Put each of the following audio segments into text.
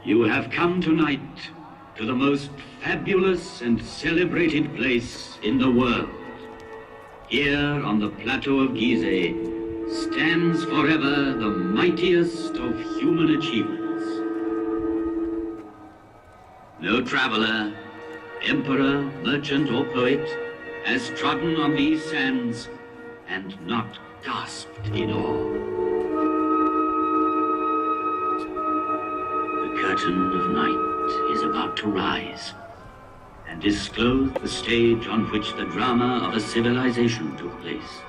You have come tonight to the most fabulous and celebrated place in the world. Here on the plateau of Giza stands forever the mightiest of human achievements. No traveler, emperor, merchant, or poet has trodden on these sands and not gasped in awe. The curtain of night is about to rise and disclose the stage on which the drama of a civilization took place.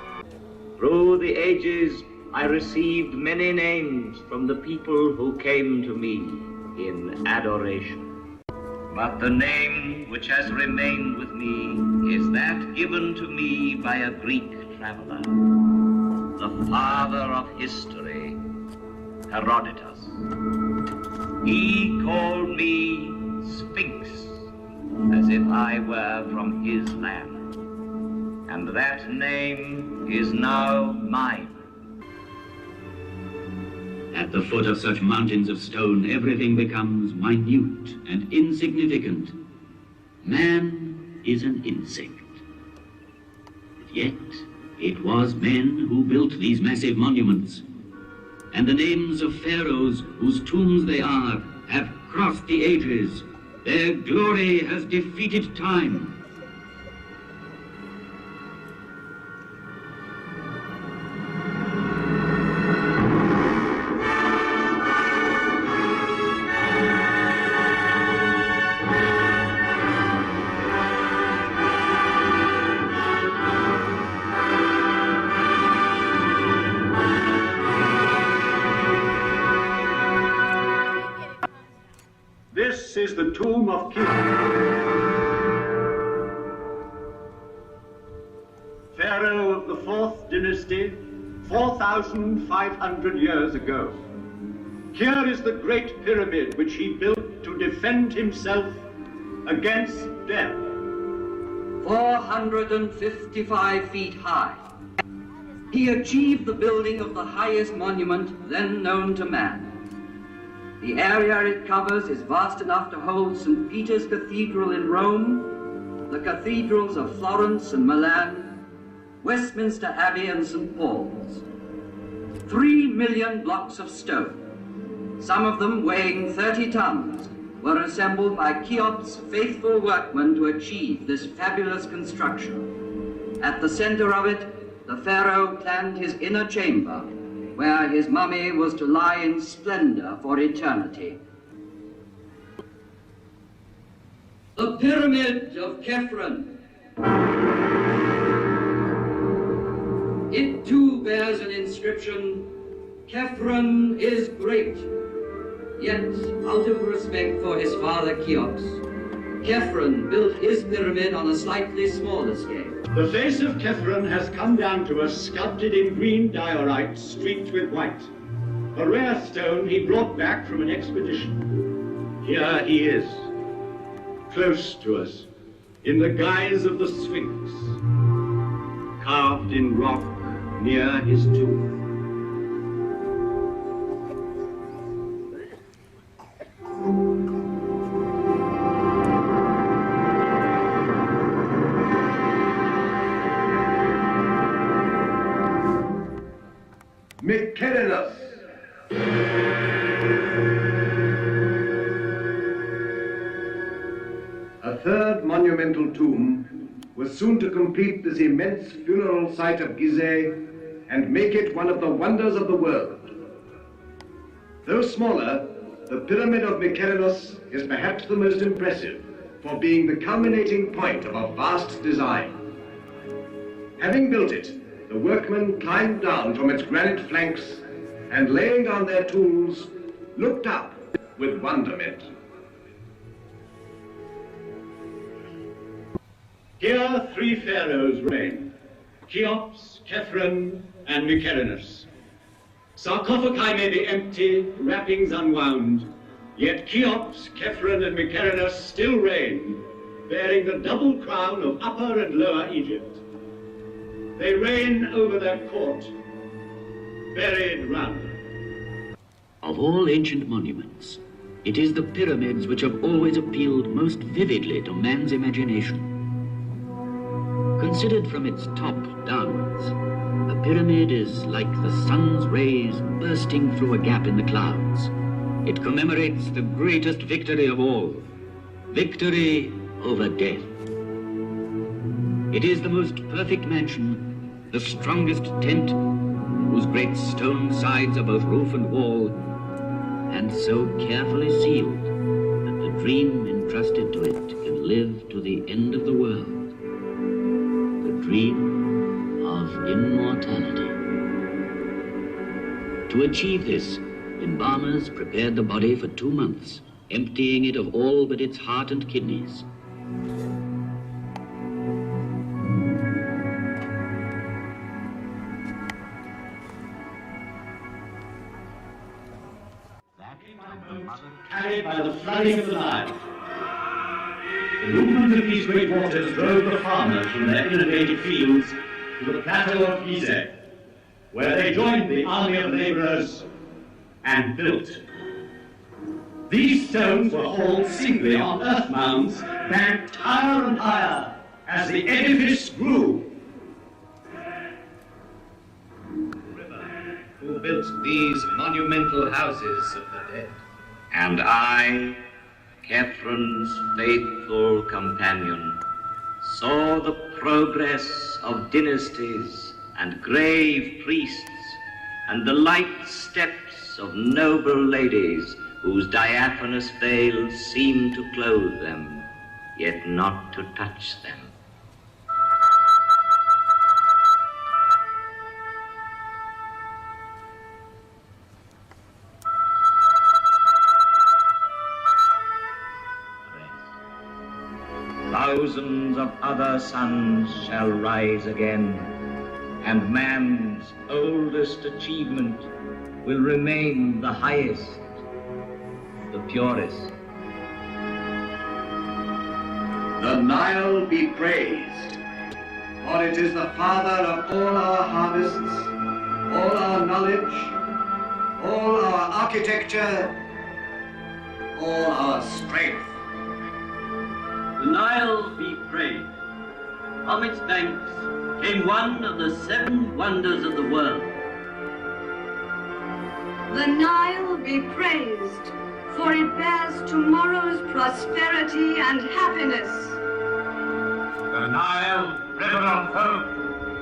Through the ages, I received many names from the people who came to me in adoration. But the name which has remained with me is that given to me by a Greek traveler, the father of history, Herodotus. He called me Sphinx, as if I were from his land. And that name is now mine. At the foot of such mountains of stone, everything becomes minute and insignificant. Man is an insect. But yet, it was men who built these massive monuments. And the names of pharaohs whose tombs they are have crossed the ages. Their glory has defeated time. This is the tomb of Giza, pharaoh of the 4th dynasty, 4,500 years ago. Here is the great pyramid which he built to defend himself against death. 455 feet high. He achieved the building of the highest monument then known to man. The area it covers is vast enough to hold St. Peter's Cathedral in Rome, the cathedrals of Florence and Milan, Westminster Abbey and St. Paul's. 3 million blocks of stone, some of them weighing 30 tons, were assembled by Cheops' faithful workmen to achieve this fabulous construction. At the center of it, the pharaoh planned his inner chamber, where his mummy was to lie in splendor for eternity. The Pyramid of Khephren. It too bears an inscription, Khephren is great. Yet, out of respect for his father Cheops, Khephren built his pyramid on a slightly smaller scale. The face of Khephren has come down to us sculpted in green diorite streaked with white, a rare stone he brought back from an expedition. Here he is, close to us, in the guise of the Sphinx, carved in rock near his tomb. Mycerinus. A third monumental tomb was soon to complete this immense funeral site of Giza and make it one of the wonders of the world. Though smaller, the Pyramid of Mycerinus is perhaps the most impressive for being the culminating point of a vast design. Having built it, the workmen climbed down from its granite flanks and, laying down their tools, looked up with wonderment. Here 3 pharaohs reign, Cheops, Khephren, and Mycerinus. Sarcophagi may be empty, wrappings unwound, yet Cheops, Khephren, and Mycerinus still reign, bearing the double crown of Upper and Lower Egypt. They reign over their court, buried round them. Of all ancient monuments, It is the pyramids which have always appealed most vividly to man's imagination. Considered from its top downwards, a pyramid is like the sun's rays bursting through a gap in the clouds. It commemorates the greatest victory of all, victory over death. It is the most perfect mansion, the strongest tent, whose great stone sides are both roof and wall, and so carefully sealed that the dream entrusted to it can live to the end of the world. The dream of immortality. To achieve this, embalmers prepared the body for 2 months, emptying it of all but its heart and kidneys. Carried by the flooding of the Nile. The movement of these great waters drove the farmers from their inundated fields to the plateau of Giza, where they joined the army of laborers and built. These stones were hauled singly on earth mounds, banked higher and higher as the edifice grew. Who built these monumental houses of the dead? And I, Catherine's faithful companion, saw the progress of dynasties and grave priests and the light steps of noble ladies whose diaphanous veils seemed to clothe them, yet not to touch them. Thousands of other suns shall rise again, and man's oldest achievement will remain the highest, the purest. The Nile be praised, for it is the father of all our harvests, all our knowledge, all our architecture, all our strength. The Nile be praised. From its banks came one of the 7 wonders of the world. The Nile be praised, for it bears tomorrow's prosperity and happiness. The Nile, river of hope,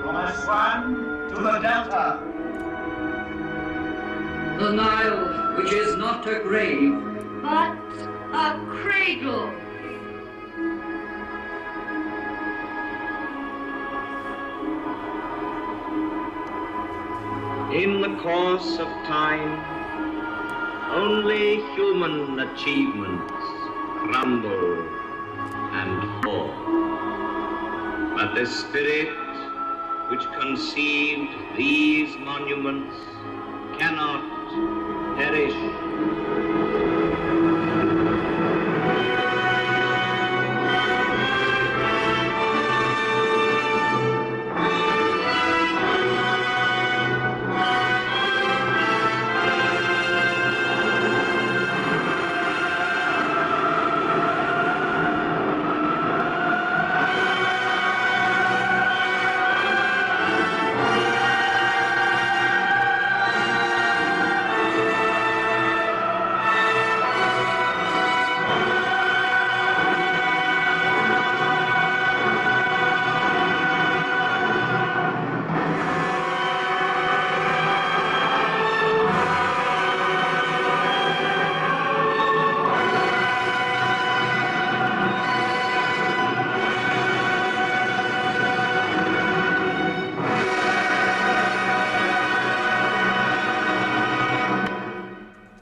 from Aswan to the Delta. The Nile, which is not a grave, But a cradle. In the course of time, only human achievements crumble and fall. But the spirit which conceived these monuments cannot perish